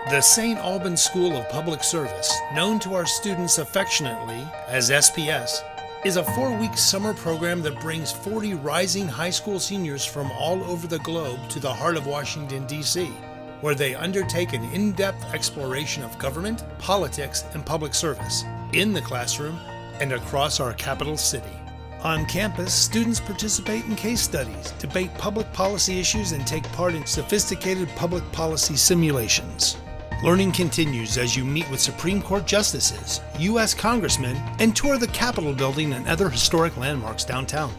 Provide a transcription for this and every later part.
The St. Albans School of Public Service, known to our students affectionately as SPS, is a 4-week summer program that brings 40 rising high school seniors from all over the globe to the heart of Washington, D.C., where they undertake an in-depth exploration of government, politics, and public service in the classroom and across our capital city. On campus, students participate in case studies, debate public policy issues, and take part in sophisticated public policy simulations. Learning continues as you meet with Supreme Court justices, U.S. congressmen, and tour the Capitol building and other historic landmarks downtown.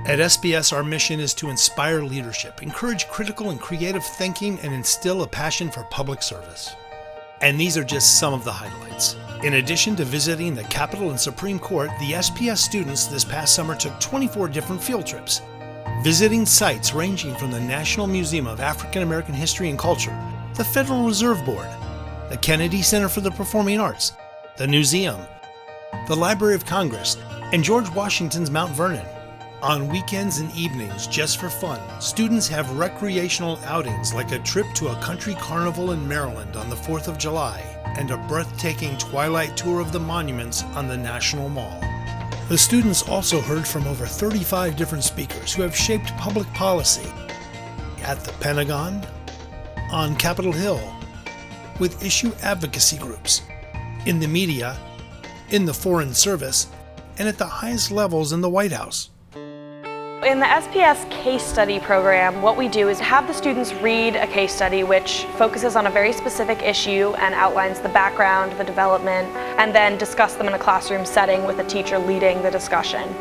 At SPS, our mission is to inspire leadership, encourage critical and creative thinking, and instill a passion for public service. And these are just some of the highlights. In addition to visiting the Capitol and Supreme Court, the SPS students this past summer took 24 different field trips, visiting sites ranging from the National Museum of African American History and Culture, the Federal Reserve Board, the Kennedy Center for the Performing Arts, the Newseum, the Library of Congress, and George Washington's Mount Vernon. On weekends and evenings, just for fun, students have recreational outings like a trip to a country carnival in Maryland on the 4th of July and a breathtaking twilight tour of the monuments on the National Mall. The students also heard from over 35 different speakers who have shaped public policy at the Pentagon, on Capitol Hill, with issue advocacy groups, in the media, in the Foreign Service, and at the highest levels in the White House. In the SPS case study program, what we do is have the students read a case study which focuses on a very specific issue and outlines the background, the development, and then discuss them in a classroom setting with a teacher leading the discussion.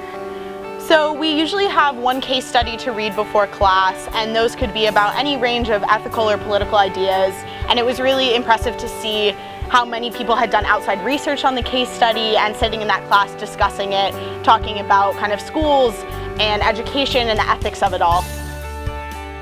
So we usually have one case study to read before class, and those could be about any range of ethical or political ideas. And it was really impressive to see how many people had done outside research on the case study and sitting in that class discussing it, talking about kind of schools and education and the ethics of it all.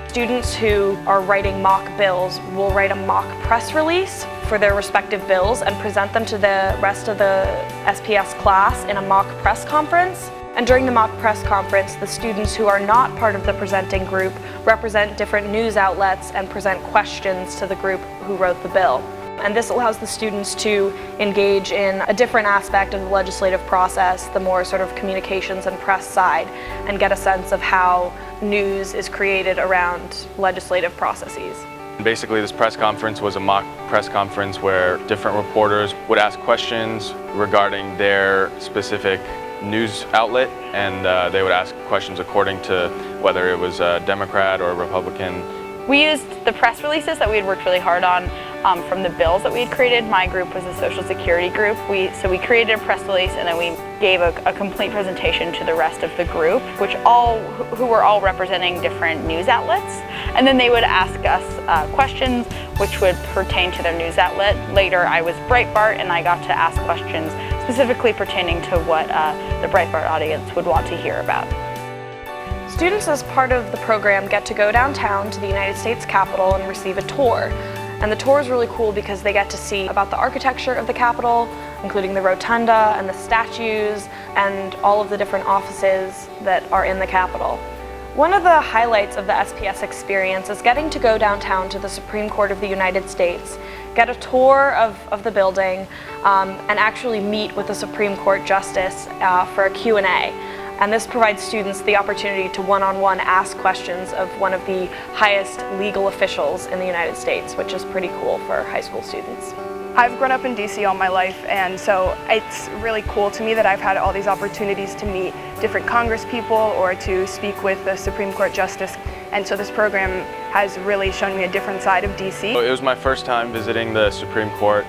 Students who are writing mock bills will write a mock press release for their respective bills and present them to the rest of the SPS class in a mock press conference. And during the mock press conference, the students who are not part of the presenting group represent different news outlets and present questions to the group who wrote the bill. And this allows the students to engage in a different aspect of the legislative process, the more sort of communications and press side, and get a sense of how news is created around legislative processes. Basically, this press conference was a mock press conference where different reporters would ask questions regarding their specific news outlet, and they would ask questions according to whether it was a Democrat or a Republican. We used the press releases that we had worked really hard on from the bills that we had created. My group was a Social Security group. So we created a press release, and then we gave a complete presentation to the rest of the group, who were all representing different news outlets. And then they would ask us questions which would pertain to their news outlet. Later I was Breitbart, and I got to ask questions specifically pertaining to what the Breitbart audience would want to hear about. Students as part of the program get to go downtown to the United States Capitol and receive a tour. And the tour is really cool because they get to see about the architecture of the Capitol, including the rotunda and the statues and all of the different offices that are in the Capitol. One of the highlights of the SPS experience is getting to go downtown to the Supreme Court of the United States, get a tour of the building, and actually meet with a Supreme Court justice for a Q&A. And this provides students the opportunity to one-on-one ask questions of one of the highest legal officials in the United States, which is pretty cool for high school students. I've grown up in DC all my life, and so it's really cool to me that I've had all these opportunities to meet different congresspeople or to speak with the Supreme Court justice. And so this program has really shown me a different side of DC. It was my first time visiting the Supreme Court.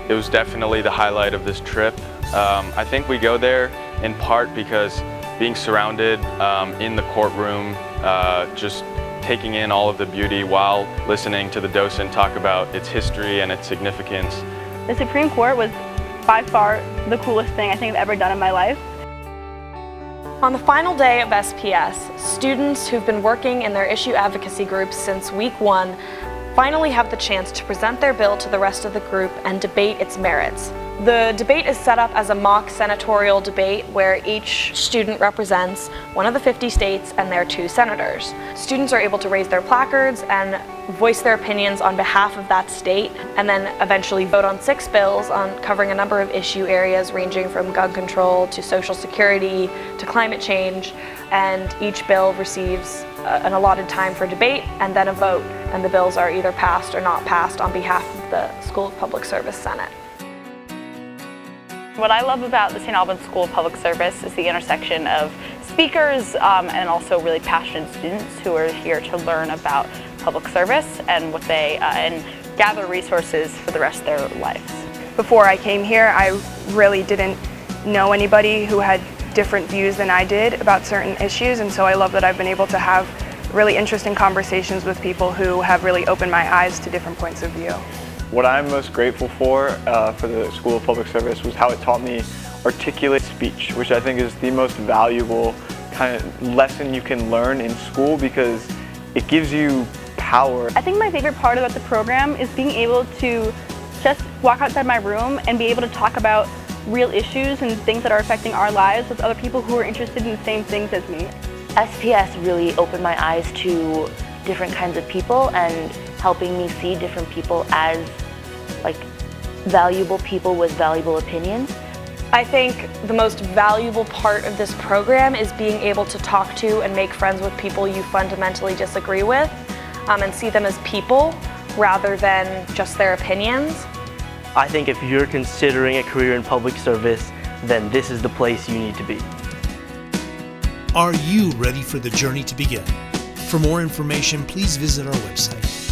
It was definitely the highlight of this trip. I think we go there in part because being surrounded in the courtroom, just taking in all of the beauty while listening to the docent talk about its history and its significance. The Supreme Court was by far the coolest thing I think I've ever done in my life. On the final day of SPS, students who've been working in their issue advocacy groups since week 1 finally have the chance to present their bill to the rest of the group and debate its merits. The debate is set up as a mock senatorial debate where each student represents one of the 50 states and their 2 senators. Students are able to raise their placards and voice their opinions on behalf of that state, and then eventually vote on 6 bills on covering a number of issue areas ranging from gun control to social security to climate change, and each bill receives an allotted time for debate and then a vote, and the bills are either passed or not passed on behalf of the School of Public Service Senate. What I love about the St. Albans School of Public Service is the intersection of speakers and also really passionate students who are here to learn about public service and what they and gather resources for the rest of their lives. Before I came here, I really didn't know anybody who had different views than I did about certain issues, and so I love that I've been able to have really interesting conversations with people who have really opened my eyes to different points of view. What I'm most grateful for the School of Public Service was how it taught me articulate speech, which I think is the most valuable kind of lesson you can learn in school because it gives you power. I think my favorite part about the program is being able to just walk outside my room and be able to talk about real issues and things that are affecting our lives with other people who are interested in the same things as me. SPS really opened my eyes to different kinds of people and helping me see different people as valuable people with valuable opinions. I think the most valuable part of this program is being able to talk to and make friends with people you fundamentally disagree with and see them as people rather than just their opinions. I think if you're considering a career in public service, then this is the place you need to be. Are you ready for the journey to begin? For more information, please visit our website.